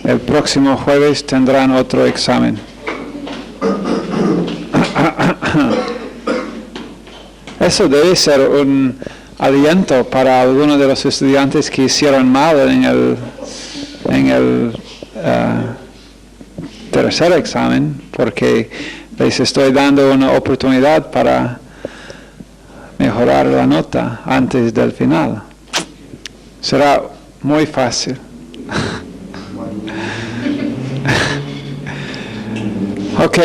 El próximo jueves tendrán otro examen. Eso debe ser un aliento para algunos de los estudiantes que hicieron mal en el tercer examen, porque les estoy dando una oportunidad para mejorar la nota antes del final. Será muy fácil. Ok.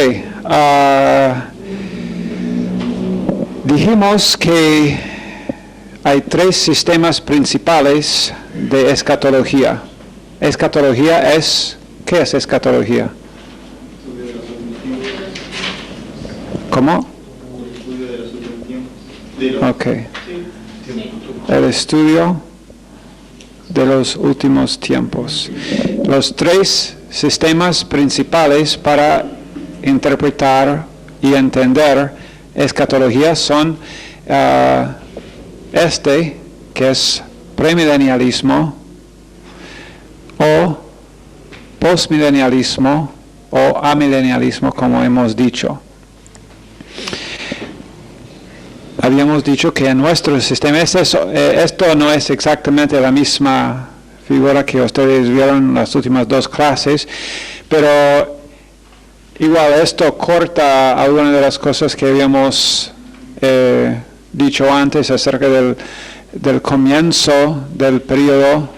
Dijimos que hay 3 sistemas principales de escatología. Escatología es... ¿Qué es escatología? ¿Cómo? Ok. El estudio de los últimos tiempos. Los 3 sistemas principales para interpretar y entender escatología son que es premilenialismo, o postmilenialismo, o amilenialismo, como hemos dicho. Habíamos dicho que en nuestro sistema, esto no es exactamente la misma figura que ustedes vieron en las últimas 2 clases, pero igual esto corta algunas de las cosas que habíamos dicho antes acerca del comienzo del periodo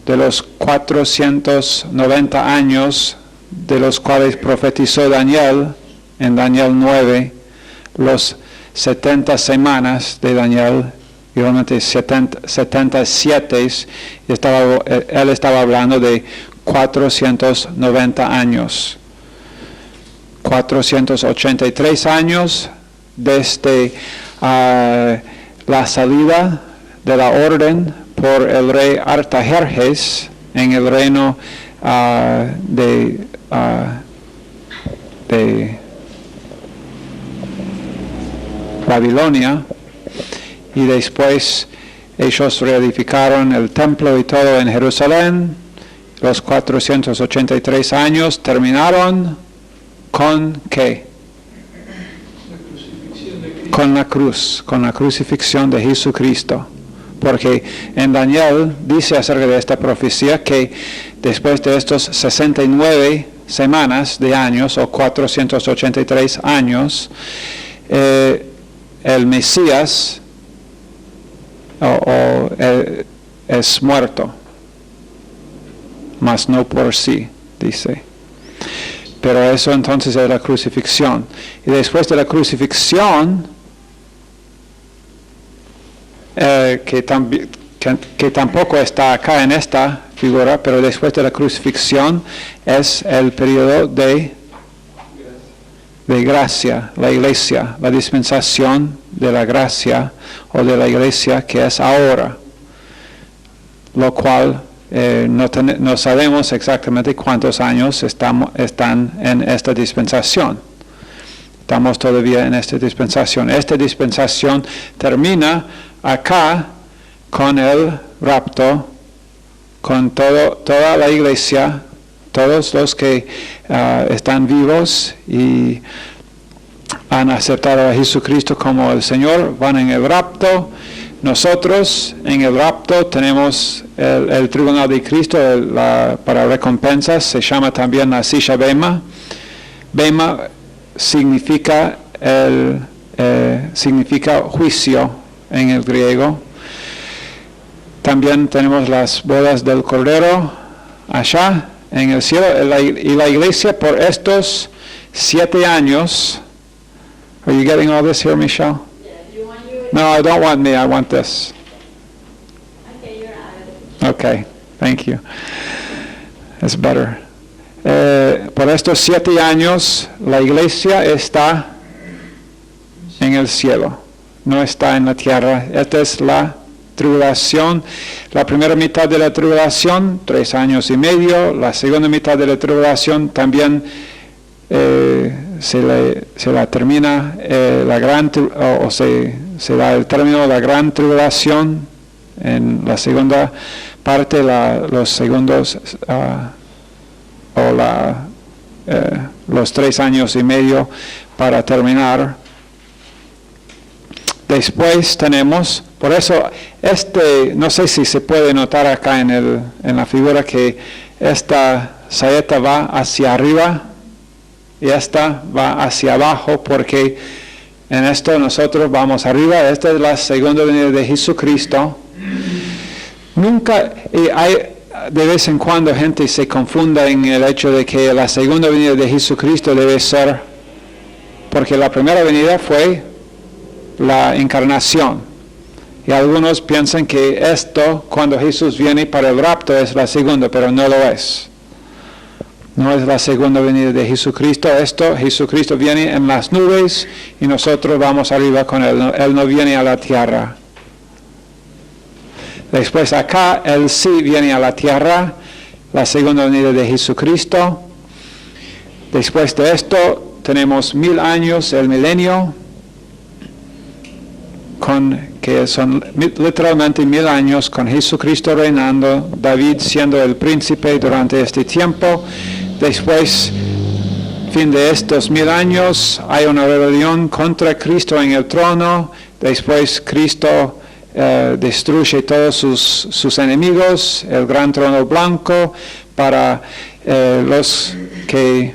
de los 490 años de los cuales profetizó Daniel en Daniel 9, los 70 semanas de Daniel, y realmente 77, él estaba hablando de 490 años. 483 años desde la salida de la orden por el rey Artajerjes en el reino de Babilonia, y después ellos reedificaron el templo y todo en Jerusalén. Los 483 años terminaron ¿con qué? Con la cruz, con la crucifixión de Jesucristo. Porque en Daniel dice acerca de esta profecía que después de estos 69 semanas de años, o 483 años, el Mesías es muerto, mas no por sí, dice. Pero eso entonces es la crucifixión. Y después de la crucifixión, que tampoco está acá en esta figura, pero después de la crucifixión es el periodo de gracia, la iglesia, la dispensación de la gracia o de la iglesia que es ahora, lo cual no sabemos exactamente cuántos años están en esta dispensación. Estamos todavía en esta dispensación. Esta dispensación termina acá con el rapto, con toda la iglesia, todos los que están vivos y han aceptado a Jesucristo como el Señor, van en el rapto. Nosotros en el rapto tenemos el tribunal de Cristo para recompensas, se llama también la silla Bema. Bema significa juicio en el griego. También tenemos las bodas del Cordero allá en el cielo, y la iglesia por estos 7 años. Are you getting all this here, Michelle? No, I don't want me, I want this. Okay, you're out. Okay, thank you. It's better. Por estos 7 años, la iglesia está en el cielo, no está en la tierra. Esta es la tribulación. La primera mitad de la tribulación, 3 años y medio. La segunda mitad de la tribulación también se la termina se da el término de la gran tribulación. En la segunda parte, los segundos los 3 años y medio para terminar. Después tenemos, por eso, no sé si se puede notar acá en la figura que esta saeta va hacia arriba y esta va hacia abajo, porque en esto nosotros vamos arriba. Esta es la segunda venida de Jesucristo. Nunca, hay de vez en cuando gente se confunda en el hecho de que la segunda venida de Jesucristo debe ser, porque la primera venida fue la encarnación. Y algunos piensan que esto, cuando Jesús viene para el rapto, es la segunda, pero no lo es. No es la segunda venida de Jesucristo. Jesucristo viene en las nubes y nosotros vamos arriba con Él. Él no viene a la tierra. Después acá, Él sí viene a la tierra, la segunda venida de Jesucristo. Después de esto, tenemos 1000 años, el milenio, que son literalmente 1000 años con Jesucristo reinando, David siendo el príncipe durante este tiempo. Después, fin de estos 1000 años, hay una rebelión contra Cristo en el trono. Después Cristo destruye todos sus enemigos, el gran trono blanco, para los que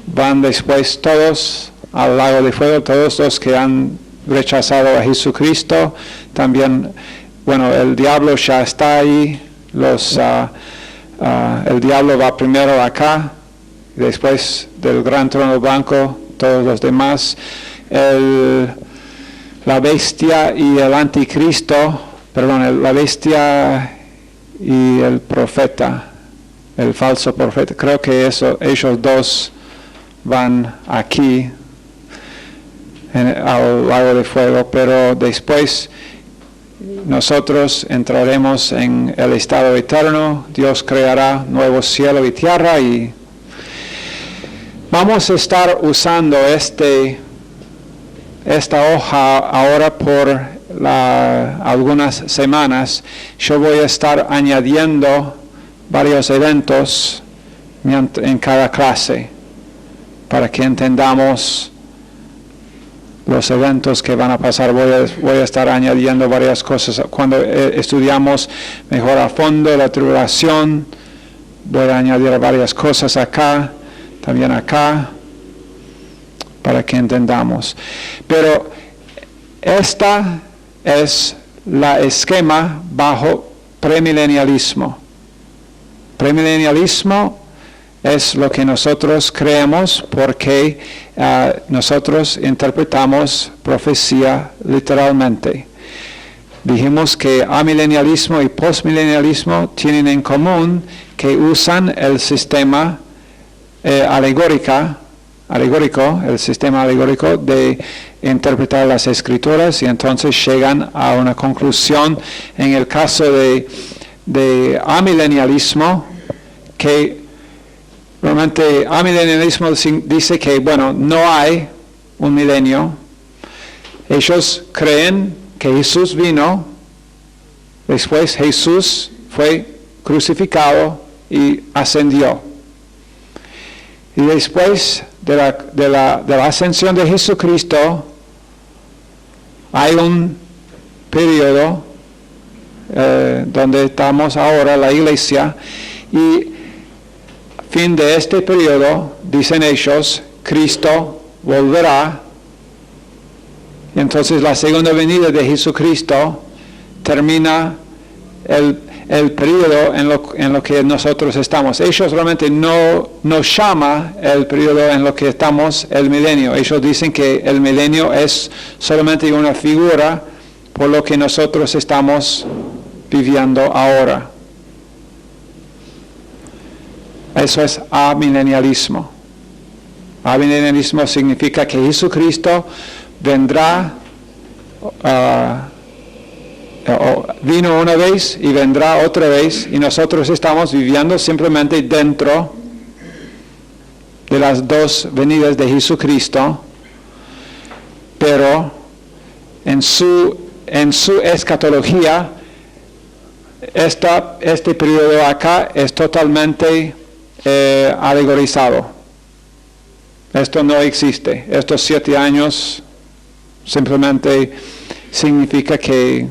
van después todos al lago de fuego, todos los que han rechazado a Jesucristo. También, bueno, el diablo ya está ahí, el diablo va primero acá, después del gran trono blanco, todos los demás. La bestia y el anticristo, la bestia y el profeta, el falso profeta, creo que ellos dos van aquí, al lago de fuego, pero después nosotros entraremos en el estado eterno. Dios creará nuevo cielo y tierra, y vamos a estar usando esta hoja ahora por algunas semanas. Yo voy a estar añadiendo varios eventos en cada clase para que entendamos los eventos que van a pasar. Voy a estar añadiendo varias cosas. Cuando estudiamos mejor a fondo la tribulación, voy a añadir varias cosas acá, también acá, para que entendamos. Pero esta es la esquema bajo premilenialismo. Premilenialismo es lo que nosotros creemos porque nosotros interpretamos profecía literalmente. Dijimos que amilenialismo y postmilenialismo tienen en común que usan el sistema alegórico, el sistema alegórico de interpretar las escrituras, y entonces llegan a una conclusión. En el caso de amilenialismo, que realmente amilenialismo dice que, bueno, no hay un milenio. Ellos creen que Jesús vino, después Jesús fue crucificado y ascendió. Y después de la ascensión de Jesucristo, hay un periodo donde estamos ahora, la iglesia, y fin de este periodo, dicen ellos, Cristo volverá. Y entonces la segunda venida de Jesucristo termina el periodo en lo que nosotros estamos. Ellos realmente no llaman el periodo en lo que estamos el milenio. Ellos dicen que el milenio es solamente una figura por lo que nosotros estamos viviendo ahora. Eso es amilenialismo. Amilenialismo significa que Jesucristo vendrá, vino una vez y vendrá otra vez, y nosotros estamos viviendo simplemente dentro de las dos venidas de Jesucristo, pero en su escatología, este periodo acá es totalmente alegorizado. Esto no existe. Estos 7 años simplemente significa que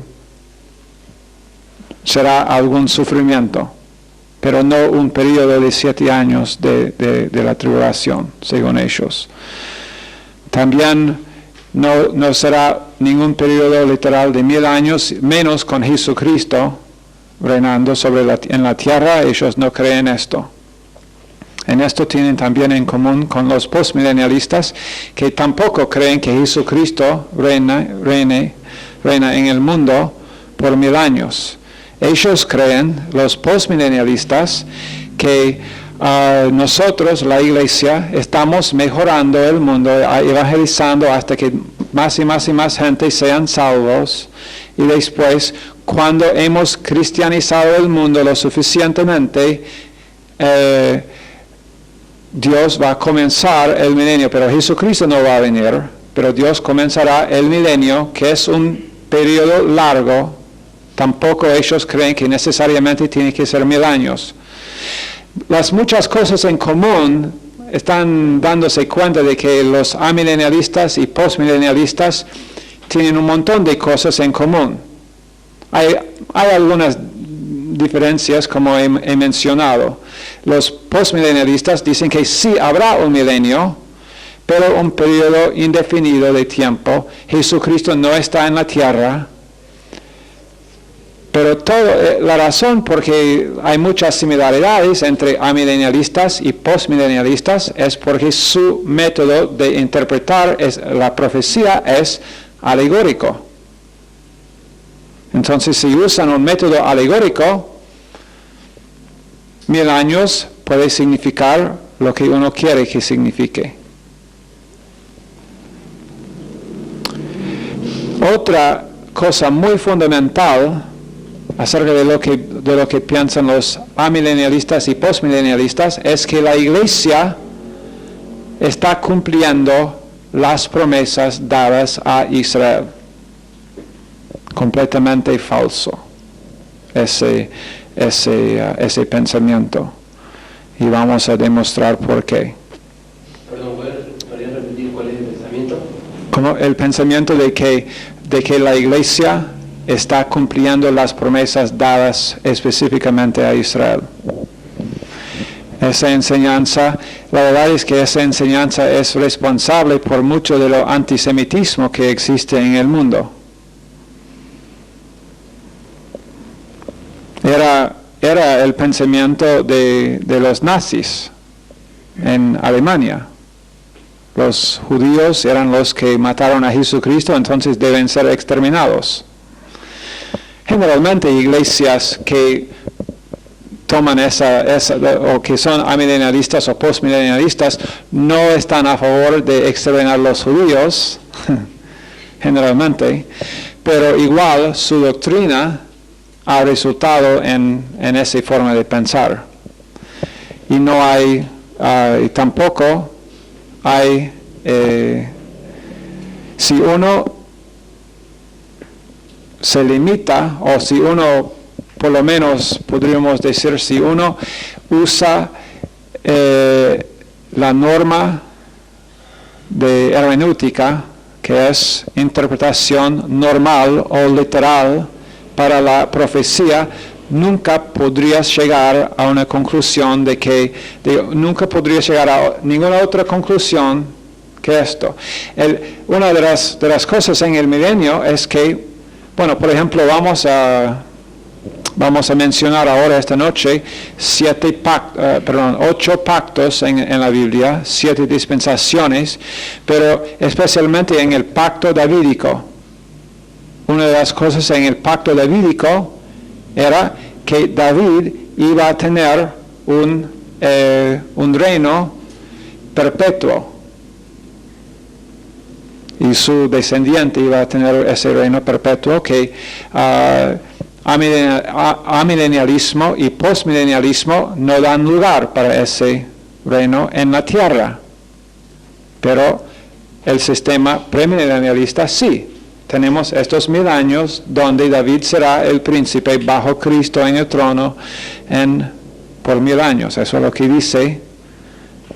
será algún sufrimiento, pero no un periodo de 7 años de la tribulación, según ellos. También no será ningún periodo literal de 1000 años, menos con Jesucristo reinando en la tierra. Ellos no creen esto. En esto tienen también en común con los postmilenialistas, que tampoco creen que Jesucristo reina en el mundo por 1000 años. Ellos creen, los postmilenialistas, que nosotros, la iglesia, estamos mejorando el mundo, evangelizando hasta que más y más y más gente sean salvos. Y después, cuando hemos cristianizado el mundo lo suficientemente, Dios va a comenzar el milenio, pero Jesucristo no va a venir, pero Dios comenzará el milenio, que es un periodo largo. Tampoco ellos creen que necesariamente tiene que ser 1000 años. Las muchas cosas en común están dándose cuenta de que los amilenialistas y postmilenialistas tienen un montón de cosas en común. Hay algunas diferencias, como he mencionado. Los postmilenialistas dicen que sí habrá un milenio, pero un periodo indefinido de tiempo. Jesucristo no está en la tierra. Pero la razón por que hay muchas similaridades entre amilenialistas y postmilenialistas es porque su método de interpretar la profecía es alegórico. Entonces, si usan un método alegórico, 1000 años puede significar lo que uno quiere que signifique. Otra cosa muy fundamental acerca de lo que piensan los amilenialistas y postmilenialistas es que la iglesia está cumpliendo las promesas dadas a Israel. Completamente falso ese pensamiento. Y vamos a demostrar por qué. Perdón, ¿podrías repetir cuál es el pensamiento? Como el pensamiento de que la iglesia está cumpliendo las promesas dadas específicamente a Israel. Esa enseñanza, la verdad es que esa enseñanza es responsable por mucho de lo antisemitismo que existe en el mundo. Era el pensamiento de los nazis en Alemania. Los judíos eran los que mataron a Jesucristo, entonces deben ser exterminados. Generalmente iglesias que toman o que son amilenialistas o postmilenialistas no están a favor de exterminar los judíos, generalmente, pero igual su doctrina ha resultado en esa forma de pensar. Y no hay, tampoco hay, si uno se limita, o si uno, por lo menos podríamos decir, si uno usa la norma de hermenéutica, que es interpretación normal o literal para la profecía, nunca podrías llegar a una conclusión nunca podrías llegar a ninguna otra conclusión que esto. Una de las cosas en el milenio es que, bueno, por ejemplo, vamos a mencionar ahora esta noche 8 pactos en la Biblia, 7 dispensaciones, pero especialmente en el pacto davídico. Una de las cosas en el pacto davídico era que David iba a tener un reino perpetuo. Y su descendiente iba a tener ese reino perpetuo que amilenialismo y postmilenialismo no dan lugar para ese reino en la tierra. Pero el sistema premilenialista sí. Tenemos estos 1000 años donde David será el príncipe bajo Cristo en el trono en por 1000 años. Eso es lo que dice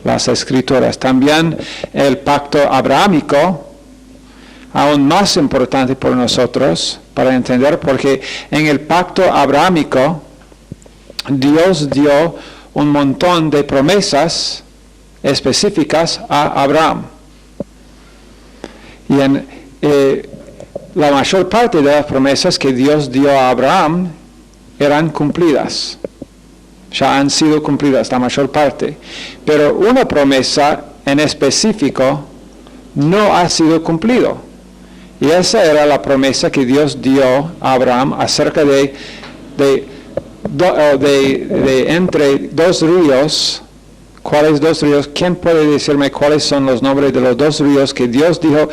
las Escrituras. También el pacto abrahámico, aún más importante por nosotros para entender, porque en el pacto abrahámico Dios dio un montón de promesas específicas a Abraham. Y la mayor parte de las promesas que Dios dio a Abraham eran cumplidas. Ya han sido cumplidas la mayor parte. Pero una promesa en específico no ha sido cumplido. Y esa era la promesa que Dios dio a Abraham acerca de entre dos ríos. ¿Cuáles dos ríos? ¿Quién puede decirme cuáles son los nombres de los dos ríos que Dios dijo,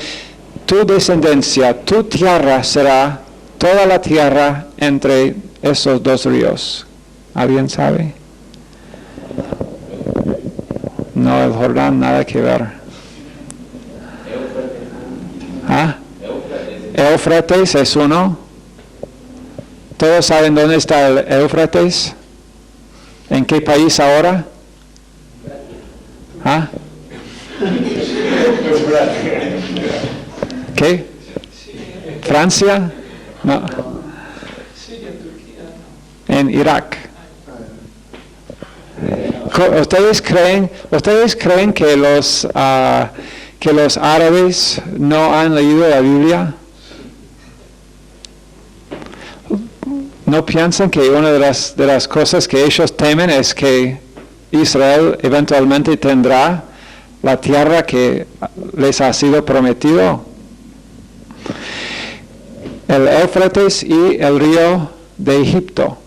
tu descendencia, tu tierra será toda la tierra entre esos dos ríos? ¿Alguien sabe? No, el Jordán, nada que ver. ¿Ah? Éufrates es uno. ¿Todos saben dónde está el Éufrates? ¿En qué país ahora? ¿Ah? ¿Qué? ¿Francia? No. En Irak. ¿Ustedes creen que los árabes no han leído la Biblia? ¿No piensan que una de las cosas que ellos temen es que Israel eventualmente tendrá la tierra que les ha sido prometido? El Éufrates y el río de Egipto.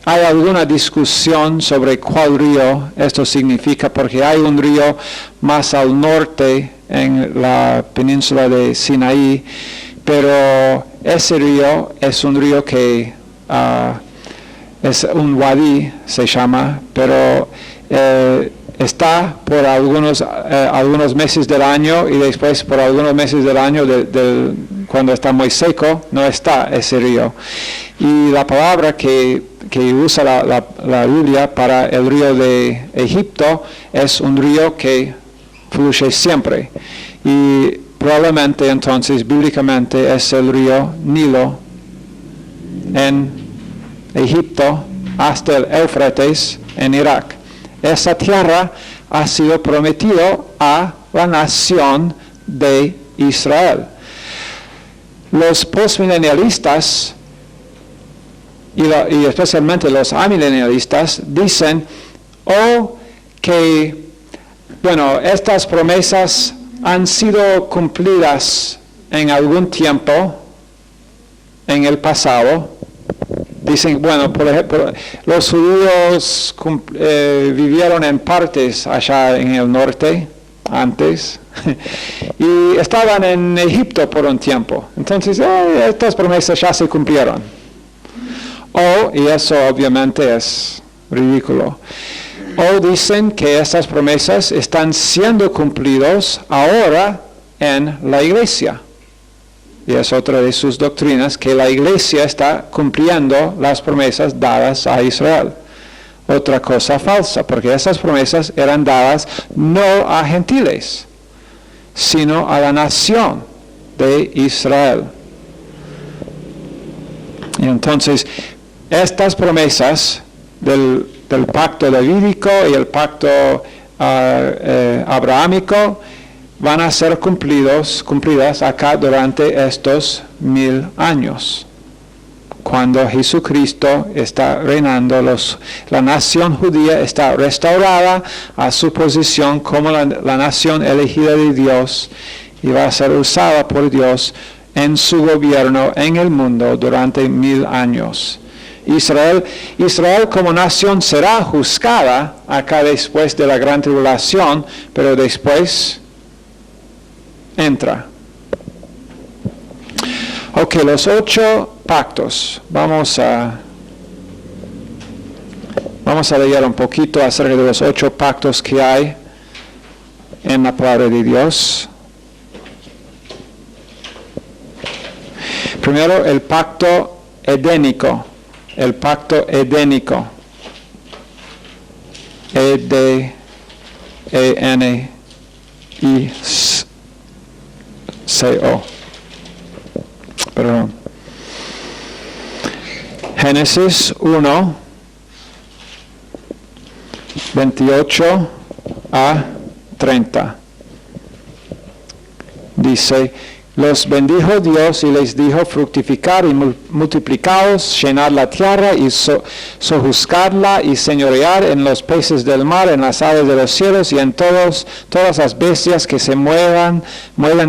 Hay alguna discusión sobre cuál río esto significa, porque hay un río más al norte en la península de Sinaí, pero ese río es un río que es un wadi, se llama, pero está por algunos meses del año y después por algunos meses del año cuando está muy seco, no está ese río. Y la palabra que usa la Biblia para el río de Egipto es un río que fluye siempre. Y probablemente entonces, bíblicamente, es el río Nilo en Egipto hasta el Éufrates en Irak. Esa tierra ha sido prometido a la nación de Israel. Los postmilenialistas y especialmente los amilenialistas dicen que estas promesas han sido cumplidas en algún tiempo en el pasado. Dicen, por ejemplo, los judíos vivieron en partes allá en el norte antes y estaban en Egipto por un tiempo. Entonces, estas promesas ya se cumplieron. Y eso obviamente es ridículo. O dicen que estas promesas están siendo cumplidos ahora en la iglesia. Y es otra de sus doctrinas, que la iglesia está cumpliendo las promesas dadas a Israel. Otra cosa falsa, porque esas promesas eran dadas no a gentiles, sino a la nación de Israel. Y entonces, estas promesas del pacto davídico y el pacto abrahámico van a ser cumplidas acá durante estos 1000 años. Cuando Jesucristo está reinando, la nación judía está restaurada a su posición como la nación elegida de Dios y va a ser usada por Dios en su gobierno en el mundo durante 1000 años. Israel como nación será juzgada acá después de la gran tribulación, pero después entra. Ok, los 8 pactos. Vamos a leer un poquito acerca de los 8 pactos que hay en la palabra de Dios. Primero, el pacto edénico. El pacto edénico. E-D-E-N-I-C-O. Perdón. Génesis 1, 28 a 30. Dice, los bendijo Dios y les dijo, fructificar y multiplicaos, llenar la tierra y sojuzgarla y señorear en los peces del mar, en las aves de los cielos y en todas las bestias que se muevan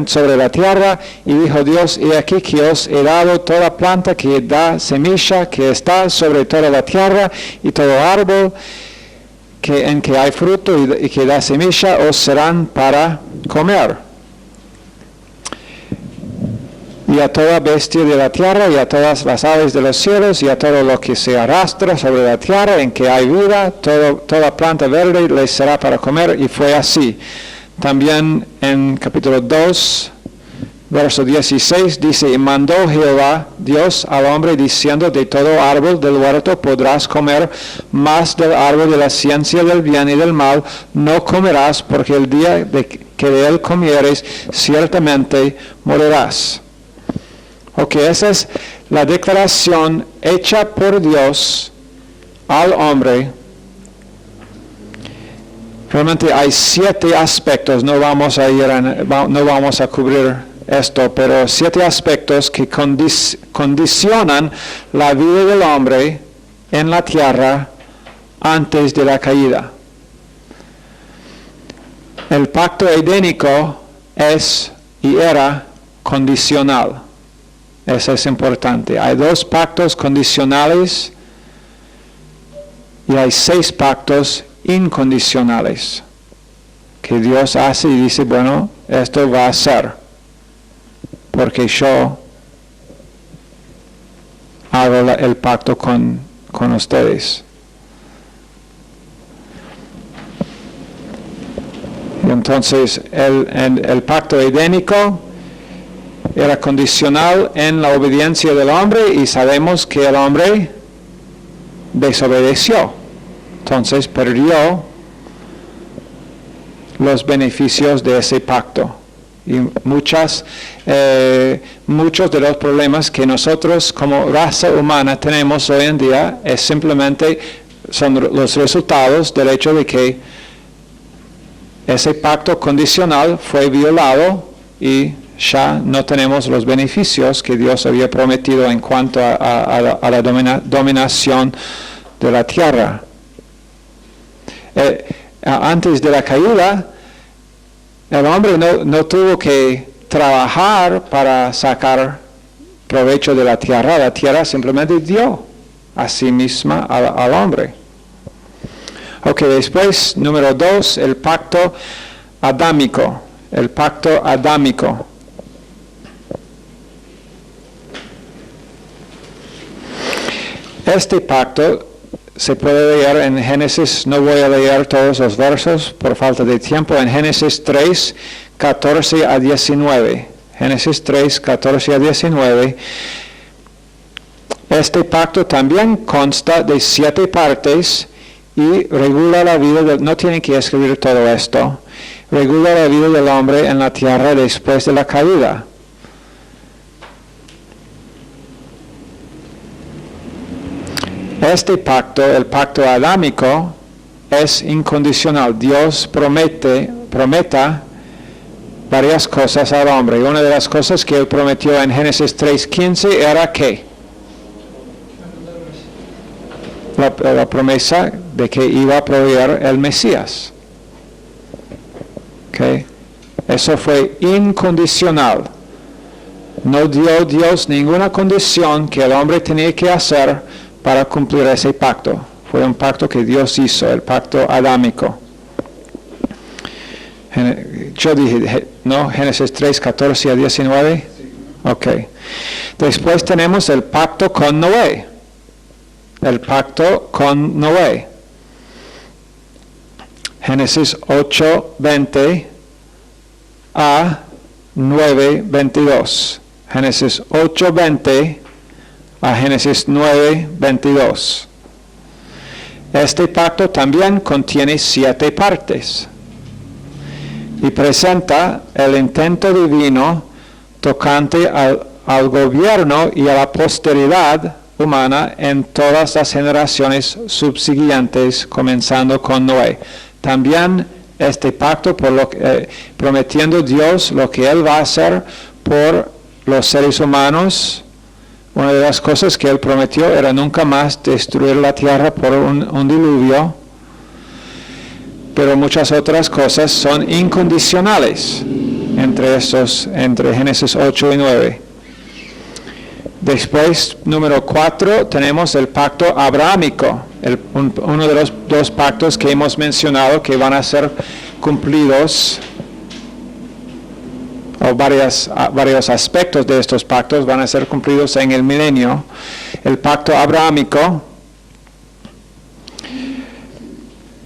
sobre la tierra. Y dijo Dios, he aquí que os he dado toda planta que da semilla, que está sobre toda la tierra, y todo árbol en que hay fruto y que da semilla, os serán para comer. Y a toda bestia de la tierra, y a todas las aves de los cielos, y a todo lo que se arrastra sobre la tierra, en que hay vida, toda planta verde les será para comer. Y fue así. También en capítulo 2, verso 16, dice, y mandó Jehová Dios al hombre, diciendo, de todo árbol del huerto podrás comer, mas del árbol de la ciencia del bien y del mal no comerás, porque el día que de él comieres, ciertamente morirás. Ok, esa es la declaración hecha por Dios al hombre. Realmente hay 7 aspectos, no vamos a cubrir esto, pero 7 aspectos que condicionan la vida del hombre en la tierra antes de la caída. El pacto edénico es y era condicional. Eso es importante. Hay 2 pactos condicionales y hay 6 pactos incondicionales que Dios hace y dice, bueno, esto va a ser porque yo hago el pacto con ustedes. Y entonces el pacto edénico era condicional en la obediencia del hombre, y sabemos que el hombre desobedeció. Entonces perdió los beneficios de ese pacto. Y muchos de los problemas que nosotros como raza humana tenemos hoy en día son los resultados del hecho de que ese pacto condicional fue violado y ya no tenemos los beneficios que Dios había prometido en cuanto a la dominación de la tierra. Antes de la caída, el hombre no tuvo que trabajar para sacar provecho de la tierra simplemente dio a sí misma al hombre. Ok, después, número 2, el pacto adámico. El pacto adámico. Este pacto se puede leer en Génesis, no voy a leer todos los versos por falta de tiempo, en Génesis 3, 14 a 19. Génesis 3, 14 a 19. Este pacto también consta de 7 partes y regula la vida no tienen que escribir todo esto, regula la vida del hombre en la tierra después de la caída. Este pacto, el pacto adámico, es incondicional. Dios prometa varias cosas al hombre. Y una de las cosas que él prometió en Génesis 3:15 era ¿qué? La promesa de que iba a proveer el Mesías. Okay. Eso fue incondicional. No dio Dios ninguna condición que el hombre tenía que hacer para cumplir ese pacto. Fue un pacto que Dios hizo, el pacto adámico. Yo dije, ¿no? Génesis 3, 14 a 19. Ok. Después tenemos el pacto con Noé. El pacto con Noé. Génesis 8, 20 a 9, 22. Génesis 8, 20 a Génesis 9, 22. Este pacto también contiene 7 partes y presenta el intento divino tocante al gobierno y a la posteridad humana en todas las generaciones subsiguientes, comenzando con Noé. También este pacto prometiendo Dios lo que Él va a hacer por los seres humanos. Una de las cosas que Él prometió era nunca más destruir la tierra por un diluvio, pero muchas otras cosas son incondicionales entre Génesis 8 y 9. Después, número 4, tenemos el pacto abrahámico, uno de los 2 pactos que hemos mencionado que van a ser cumplidos, o varios aspectos de estos pactos van a ser cumplidos en el milenio. El pacto abrahámico,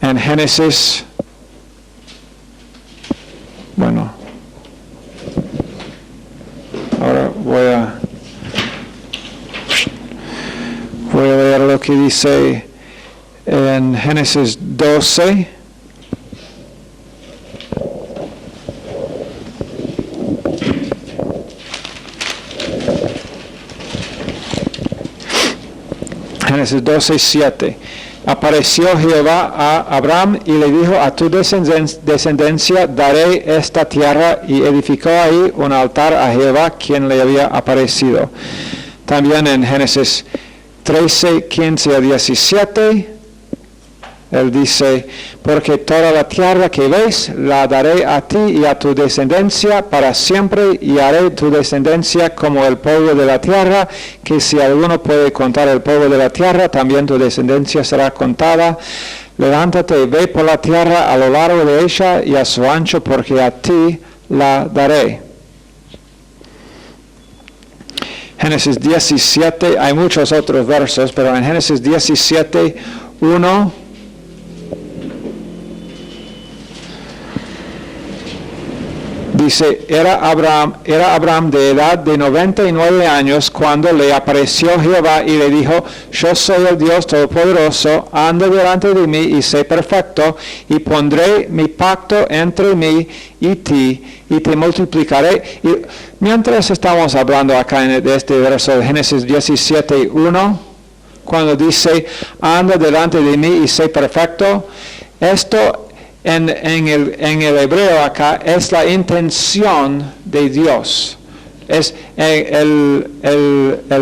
en Génesis, bueno, ahora voy a leer lo que dice en Génesis 12. Génesis 12, 7. Apareció Jehová a Abraham y le dijo: a tu descendencia daré esta tierra, y edificó ahí un altar a Jehová, quien le había aparecido. También en Génesis 13, 15 a 17, Él dice: porque toda la tierra que ves la daré a ti y a tu descendencia para siempre, y haré tu descendencia como el polvo de la tierra, que si alguno puede contar el polvo de la tierra, también tu descendencia será contada. Levántate y ve por la tierra a lo largo de ella y a su ancho, porque a ti la daré. Génesis 17, hay muchos otros versos, pero en Génesis 17, 1, dice: era Abraham de edad de 99 años cuando le apareció Jehová y le dijo: yo soy el Dios Todopoderoso, anda delante de mí y sé perfecto, y pondré mi pacto entre mí y ti, y te multiplicaré. Y mientras estamos hablando acá de este verso de Génesis 17, 1, cuando dice: anda delante de mí y sé perfecto, esto en el hebreo acá es la intención de Dios. El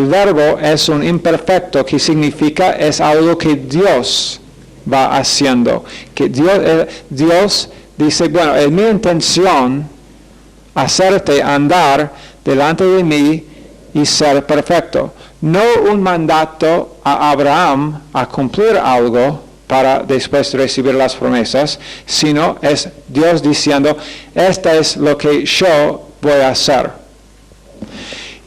verbo es un imperfecto que significa es algo que Dios va haciendo. Que Dios dice: bueno, es mi intención hacerte andar delante de mí y ser perfecto. No un mandato a Abraham a cumplir algo para después recibir las promesas, sino es Dios diciendo: esta es lo que yo voy a hacer.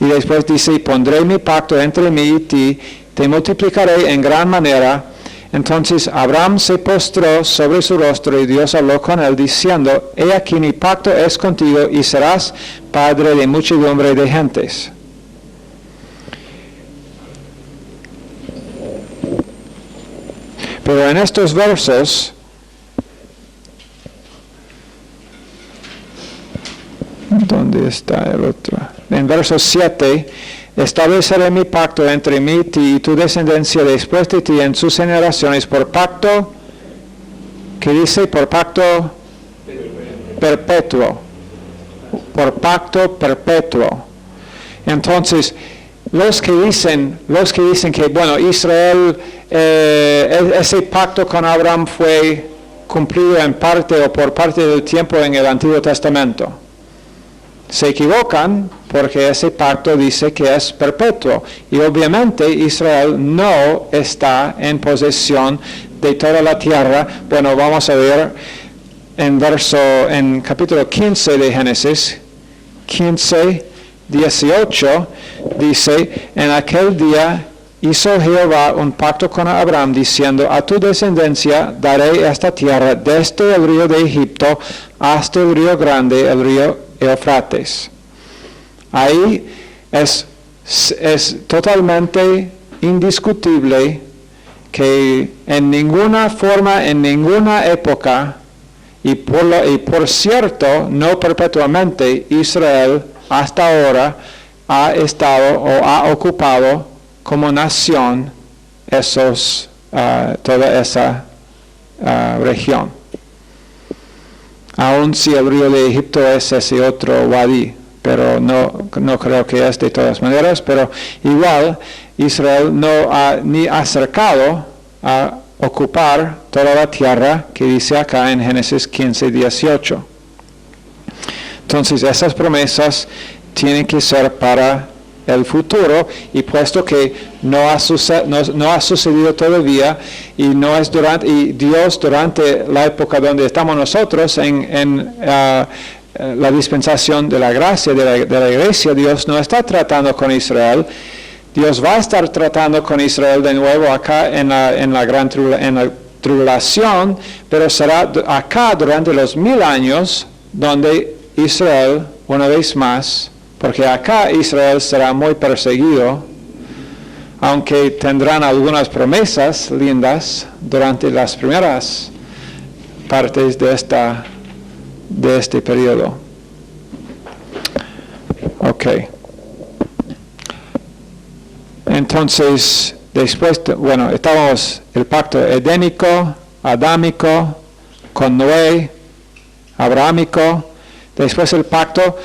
Y después dice: pondré mi pacto entre mí y ti, te multiplicaré en gran manera. Entonces Abraham se postró sobre su rostro, y Dios habló con él diciendo: he aquí mi pacto es contigo, y serás padre de muchedumbre de gentes. Pero en estos versos, ¿dónde está el otro? En verso 7, estableceré mi pacto entre mí, ti y tu descendencia después de ti en sus generaciones por pacto, ¿qué dice? Por pacto perpetuo. Por pacto perpetuo. Entonces, los que dicen que, bueno, Israel, ese pacto con Abraham fue cumplido en parte o por parte del tiempo en el Antiguo Testamento, se equivocan, porque ese pacto dice que es perpetuo. Y obviamente Israel no está en posesión de toda la tierra. Bueno, vamos a ver en capítulo 15 de Génesis, 15, 18, dice: en aquel día hizo Jehová un pacto con Abraham, diciendo: a tu descendencia daré esta tierra desde el río de Egipto hasta el río grande, el río Eufrates. Ahí es totalmente indiscutible que en ninguna forma, en ninguna época, y por cierto, no perpetuamente, Israel hasta ahora ha estado o ha ocupado como nación toda esa región. Aun si el río de Egipto es ese otro wadí, pero no creo que es de todas maneras, pero igual Israel no ha ni acercado a ocupar toda la tierra que dice acá en Génesis 15:18. Entonces esas promesas tienen que ser para el futuro, y puesto que no ha sucedido todavía, y Dios durante la época donde estamos nosotros en la dispensación de la gracia de la iglesia, Dios no está tratando con Israel. Dios va a estar tratando con Israel de nuevo acá en la tribulación, pero será acá durante los 1000 años donde Israel, una vez más, porque acá Israel será muy perseguido, aunque tendrán algunas promesas lindas durante las primeras partes de este periodo. Ok. Entonces, después, estábamos el pacto edénico, adámico, con Noé, abrahámico. Después el pacto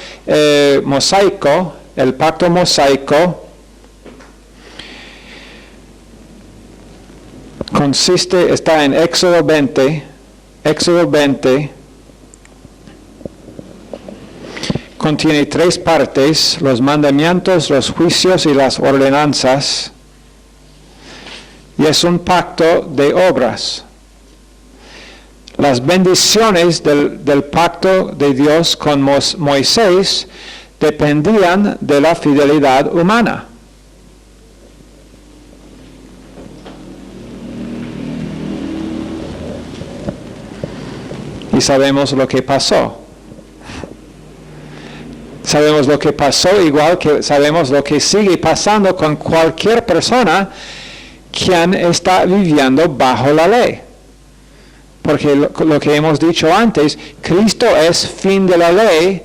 mosaico, está en Éxodo 20, contiene 3 partes: los mandamientos, los juicios y las ordenanzas, y es un pacto de obras. Las bendiciones del pacto de Dios con Moisés dependían de la fidelidad humana. Y sabemos lo que pasó. Sabemos lo que pasó, igual que sabemos lo que sigue pasando con cualquier persona quien está viviendo bajo la ley. Porque lo que hemos dicho antes, Cristo es fin de la ley.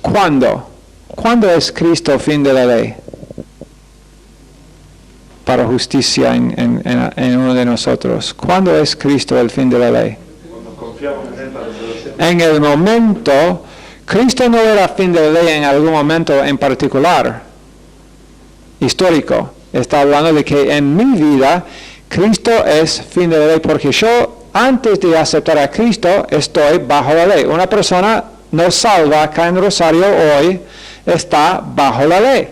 ¿Cuándo? ¿Cuándo es Cristo fin de la ley? Para justicia en uno de nosotros. ¿Cuándo es Cristo el fin de la ley? Cuando confiamos en Él para salvación. En el momento, Cristo no era fin de la ley en algún momento en particular, histórico. Está hablando de que en mi vida, Cristo es fin de la ley, porque yo, antes de aceptar a Cristo, estoy bajo la ley. Una persona no salva acá en Rosario hoy está bajo la ley,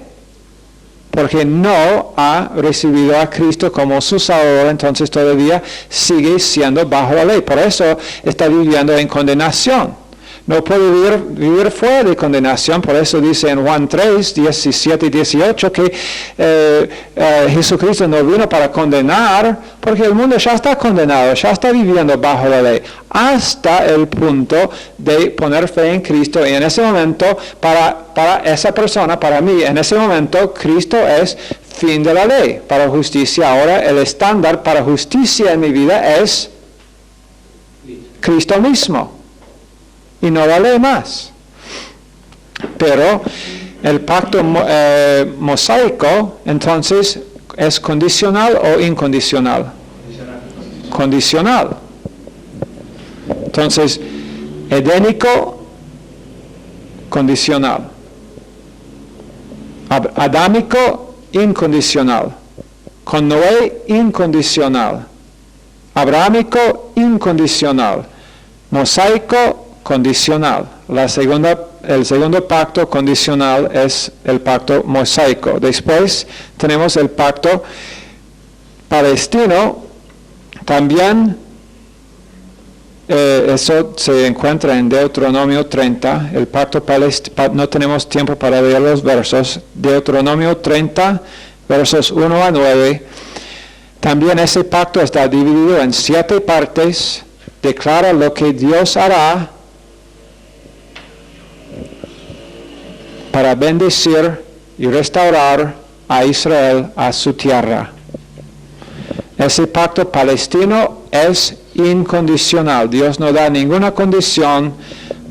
porque no ha recibido a Cristo como su Salvador, entonces todavía sigue siendo bajo la ley. Por eso está viviendo en condenación. No puede vivir fuera de condenación. Por eso dice en Juan 3, 17 y 18 que Jesucristo no vino para condenar, porque el mundo ya está condenado, ya está viviendo bajo la ley, hasta el punto de poner fe en Cristo. Y en ese momento, para esa persona, para mí, en ese momento, Cristo es fin de la ley para justicia. Ahora el estándar para justicia en mi vida es Cristo mismo. Y no la ley más. Pero el pacto mosaico, entonces, ¿es condicional o incondicional? Condicional. Entonces, edénico, condicional. Adámico, incondicional. Con Noé, incondicional. Abrahámico, incondicional. Mosaico, condicional. El segundo pacto condicional es el pacto mosaico. Después tenemos el pacto palestino. También eso se encuentra en Deuteronomio 30. El pacto palestino, no tenemos tiempo para ver los versos. Deuteronomio 30, versos 1 a 9. También ese pacto está dividido en 7 partes. Declara lo que Dios hará para bendecir y restaurar a Israel a su tierra. Ese pacto palestino es incondicional. Dios no da ninguna condición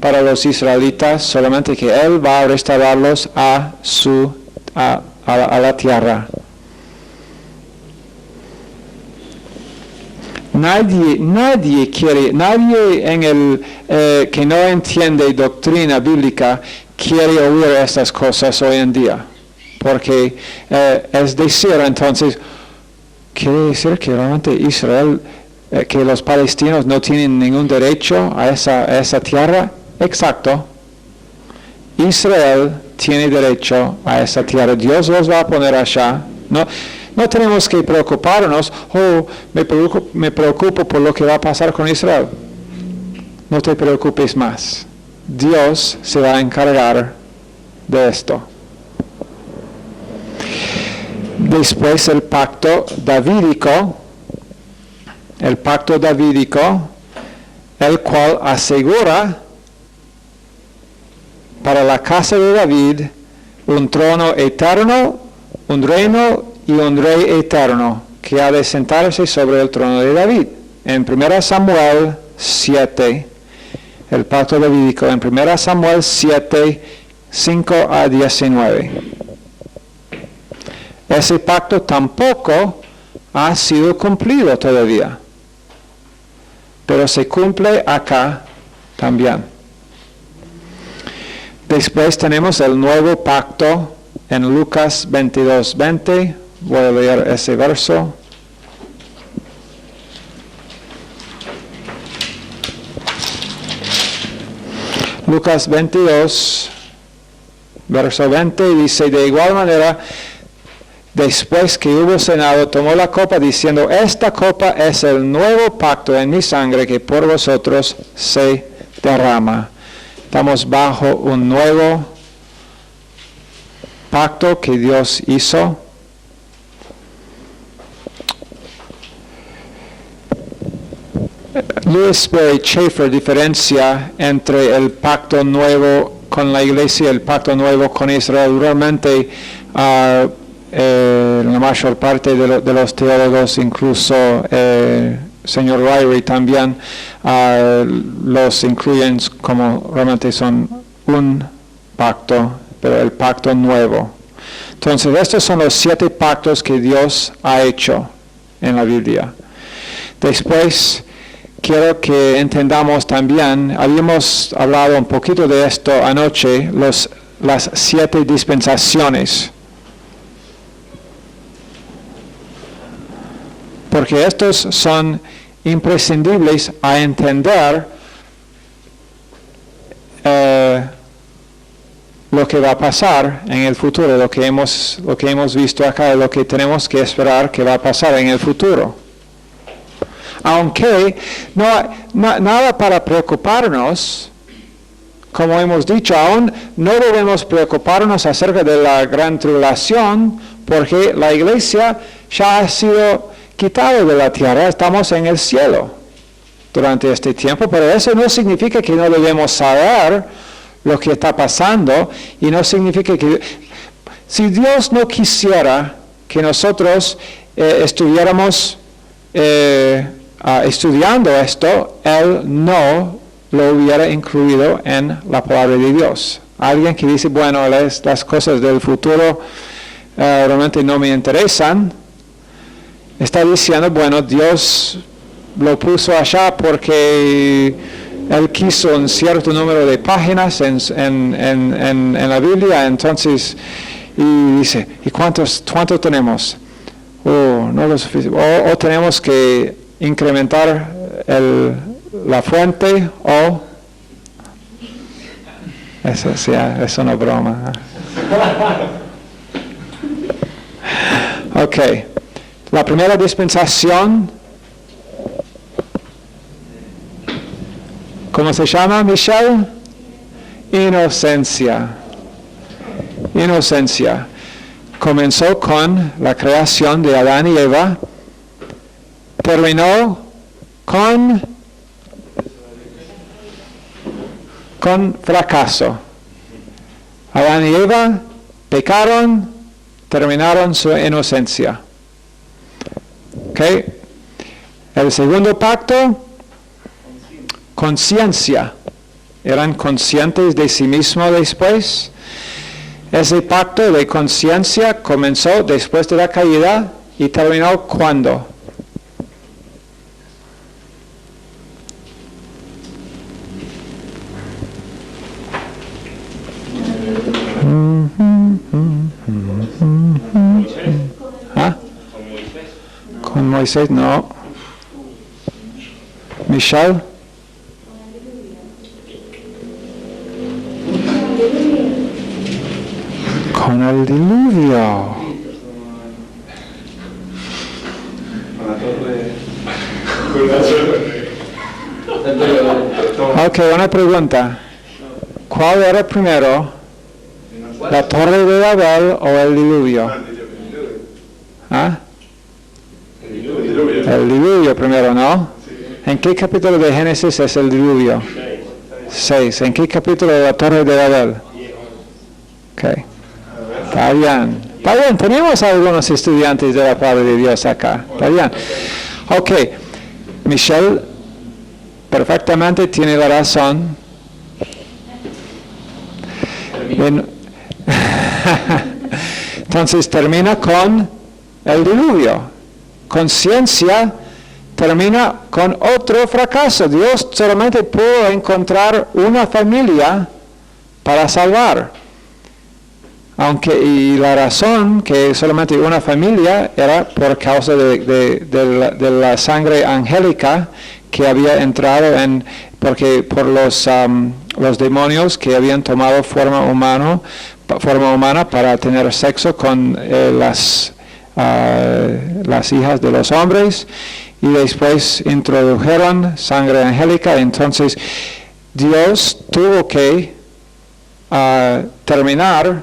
para los israelitas, solamente que Él va a restaurarlos a la tierra. Nadie que no entiende doctrina bíblica quiere oír estas cosas hoy en día. Porque es decir, entonces, quiere decir que realmente Israel, que los palestinos no tienen ningún derecho a esa tierra. Exacto. Israel tiene derecho a esa tierra. Dios los va a poner allá. No tenemos que preocuparnos, me preocupo por lo que va a pasar con Israel. No te preocupes más. Dios se va a encargar de esto. Después el pacto davídico, el cual asegura para la casa de David un trono eterno, un reino y un rey eterno que ha de sentarse sobre el trono de David. En 1 Samuel 7, el pacto davídico, en 1 Samuel 7, 5 a 19. Ese pacto tampoco ha sido cumplido todavía, pero se cumple acá también. Después tenemos el nuevo pacto en Lucas 22:20. Voy a leer ese verso. Lucas 22, verso 20, dice: de igual manera, después que hubo cenado, tomó la copa diciendo: esta copa es el nuevo pacto en mi sangre que por vosotros se derrama. Estamos bajo un nuevo pacto que Dios hizo. Louis Sperry Chafer diferencia entre el pacto nuevo con la iglesia y el pacto nuevo con Israel. Realmente la mayor parte de los teólogos, incluso señor Ryrie también, los incluyen como realmente son un pacto, pero el pacto nuevo. Entonces, estos son los 7 pactos que Dios ha hecho en la Biblia. Después, quiero que entendamos también, habíamos hablado un poquito de esto anoche, las 7 dispensaciones. Porque estos son imprescindibles a entender lo que va a pasar en el futuro, lo que hemos visto acá, lo que tenemos que esperar que va a pasar en el futuro. Aunque nada para preocuparnos, como hemos dicho, aún no debemos preocuparnos acerca de la gran tribulación, porque la iglesia ya ha sido quitada de la tierra, estamos en el cielo durante este tiempo, pero eso no significa que no debemos saber lo que está pasando, y no significa que, si Dios no quisiera que nosotros estuviéramos estudiando esto, Él no lo hubiera incluido en la palabra de Dios. Alguien que dice, bueno, las cosas del futuro realmente no me interesan, está diciendo, bueno, Dios lo puso allá porque Él quiso un cierto número de páginas en la Biblia, entonces, y dice, ¿y cuánto tenemos? No lo suficiente. O tenemos que incrementar la fuente, o eso sí, es una broma. Ok, la primera dispensación, ¿cómo se llama, Michelle? Inocencia. Inocencia. Comenzó con la creación de Adán y Eva, terminó con fracaso. Adán y Eva pecaron, terminaron su inocencia. ¿Okay? El segundo pacto, conciencia. ¿Eran conscientes de sí mismos después? Ese pacto de conciencia comenzó después de la caída y terminó ¿cuándo? ¿Ah? Con Moisés no. Michelle. Con el diluvio. Ok, una pregunta. ¿Cuál era primero? ¿La torre de Babel o el diluvio? ¿Ah? El diluvio primero, ¿no? ¿En qué capítulo de Génesis es el diluvio? 6. ¿En qué capítulo de la torre de Babel? Ok. Está bien. Está bien, tenemos algunos estudiantes de la palabra de Dios acá. Está bien. Ok. Michelle perfectamente tiene la razón. Entonces termina con el diluvio. Conciencia termina con otro fracaso. Dios solamente pudo encontrar una familia para salvar. Y la razón que solamente una familia era por causa de la sangre angélica que había entrado porque por los demonios que habían tomado forma humana para tener sexo con las hijas de los hombres, y después introdujeron sangre angélica. Entonces Dios tuvo que terminar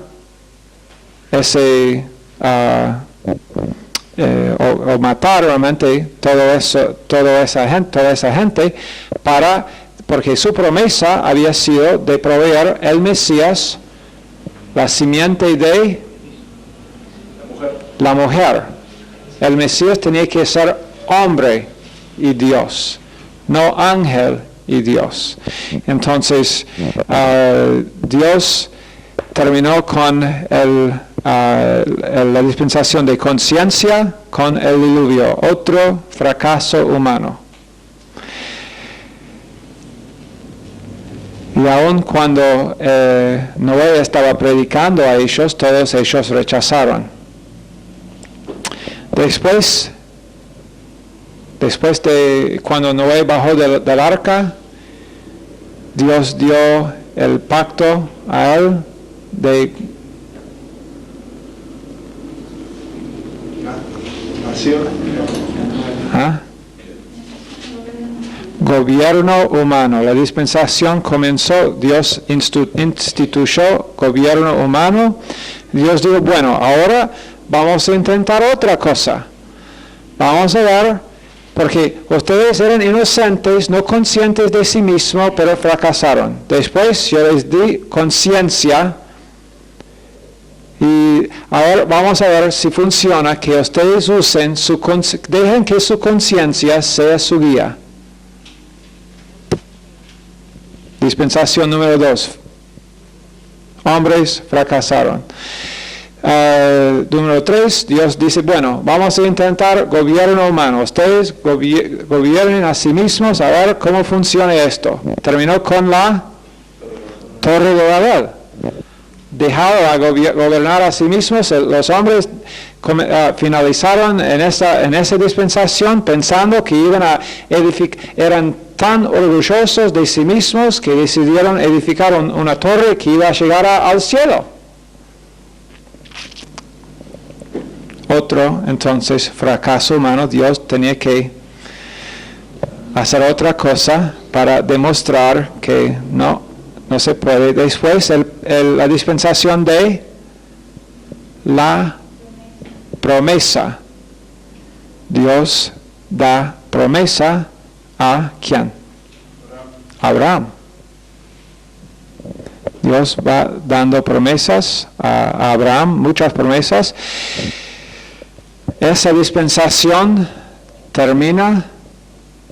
ese o matar realmente toda esa gente porque su promesa había sido de proveer el Mesías, la simiente de la mujer. El Mesías tenía que ser hombre y Dios, no ángel y Dios. Entonces Dios terminó con la dispensación de conciencia con el diluvio, otro fracaso humano. Y aun cuando Noé estaba predicando a ellos, todos ellos rechazaron. Después de cuando Noé bajó del arca, Dios dio el pacto a él de gobierno humano. La dispensación comenzó, Dios instituyó gobierno humano. Dios dijo, bueno, ahora vamos a intentar otra cosa. Vamos a ver, porque ustedes eran inocentes, no conscientes de sí mismos, pero fracasaron. Después yo les di conciencia. Y ahora vamos a ver si funciona, que ustedes dejen que su conciencia sea su guía. Dispensación número 2. Hombres fracasaron. Número 3, Dios dice, bueno, vamos a intentar gobierno humano. Ustedes gobiernen a sí mismos, a ver cómo funciona esto. Terminó con la Torre de Babel. Dejaron a gobernar a sí mismos. Los hombres finalizaron en esa dispensación pensando que iban a edificar, eran tan orgullosos de sí mismos que decidieron edificar una torre que iba a llegar al cielo. Otro, entonces, fracaso humano. Dios tenía que hacer otra cosa para demostrar que no se puede. Después, la dispensación de la promesa. Dios da promesa a ¿quién? Abraham. Dios va dando promesas a Abraham, muchas promesas. Esa dispensación termina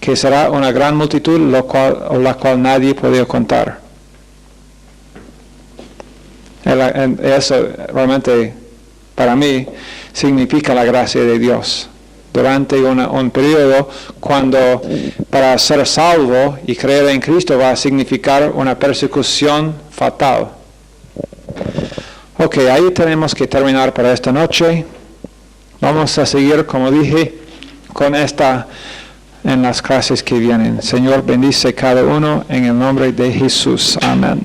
que será una gran multitud, la cual nadie puede contar. Eso realmente, para mí, significa la gracia de Dios. Durante un periodo cuando para ser salvo y creer en Cristo va a significar una persecución fatal. Ok, ahí tenemos que terminar para esta noche. Vamos a seguir, como dije, con esta en las clases que vienen. Señor, bendice cada uno en el nombre de Jesús. Amén.